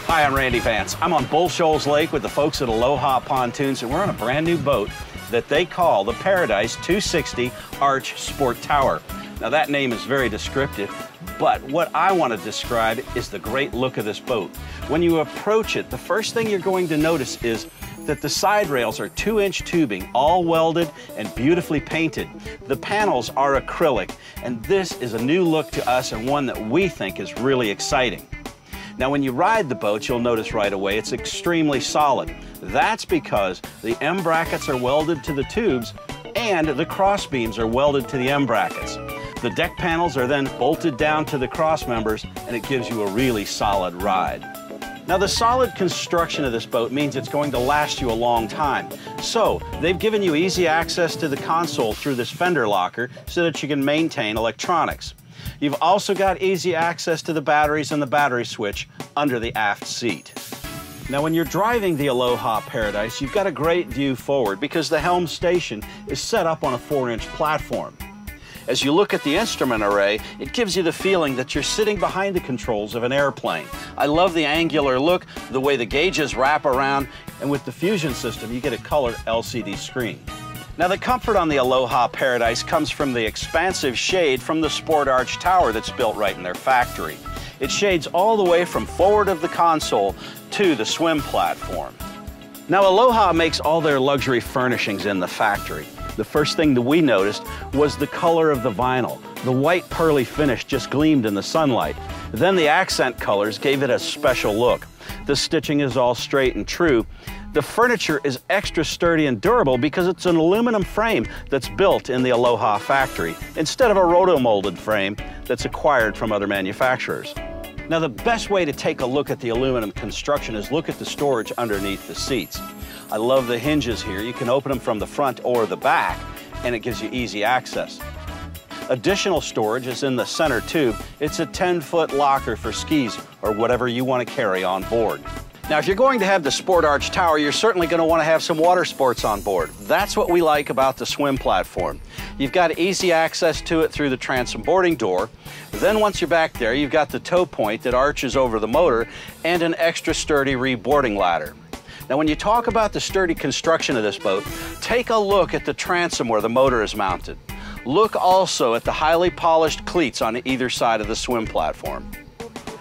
Hi, I'm Randy Vance. I'm on Bull Shoals Lake with the folks at Aloha Pontoons, and we're on a brand new boat that they call the Paradise 260 Arch Sport Tower. Now that name is very descriptive, but what I want to describe is the great look of this boat. When you approach it, the first thing you're going to notice is that the side rails are 2-inch tubing, all welded and beautifully painted. The panels are acrylic, and this is a new look to us and one that we think is really exciting. Now, when you ride the boat, you'll notice right away it's extremely solid. That's because the M brackets are welded to the tubes and the cross beams are welded to the M brackets. The deck panels are then bolted down to the cross members, and it gives you a really solid ride. Now, the solid construction of this boat means it's going to last you a long time. So, they've given you easy access to the console through this fender locker so that you can maintain electronics. You've also got easy access to the batteries and the battery switch under the aft seat. Now, when you're driving the Aloha Paradise, you've got a great view forward because the helm station is set up on a 4-inch platform. As you look at the instrument array, it gives you the feeling that you're sitting behind the controls of an airplane. I love the angular look, the way the gauges wrap around, and with the Fusion system, you get a colored LCD screen. Now, the comfort on the Aloha Paradise comes from the expansive shade from the Sport Arch Tower that's built right in their factory. It shades all the way from forward of the console to the swim platform. Now, Aloha makes all their luxury furnishings in the factory. The first thing that we noticed was the color of the vinyl. The white pearly finish just gleamed in the sunlight. Then the accent colors gave it a special look. The stitching is all straight and true. The furniture is extra sturdy and durable because it's an aluminum frame that's built in the Aloha factory instead of a roto-molded frame that's acquired from other manufacturers. Now, the best way to take a look at the aluminum construction is look at the storage underneath the seats. I love the hinges here. You can open them from the front or the back, and it gives you easy access. Additional storage is in the center tube. It's a 10-foot locker for skis or whatever you want to carry on board. Now, if you're going to have the Sport Arch Tower, you're certainly going to want to have some water sports on board. That's what we like about the swim platform. You've got easy access to it through the transom boarding door. Then once you're back there, you've got the tow point that arches over the motor and an extra sturdy reboarding ladder. Now, when you talk about the sturdy construction of this boat, take a look at the transom where the motor is mounted. Look also at the highly polished cleats on either side of the swim platform.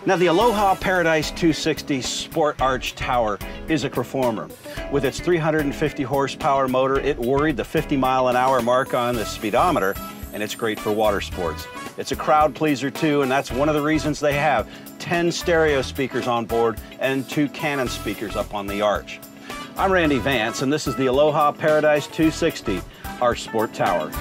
Now, the Aloha Paradise 260 Sport Arch Tower is a performer. With its 350 horsepower motor, it worried the 50-mile-an-hour mark on the speedometer, and it's great for water sports. It's a crowd pleaser too, and that's one of the reasons they have 10 stereo speakers on board and 2 Canon speakers up on the arch. I'm Randy Vance, and this is the Aloha Paradise 260 Arch Sport Tower.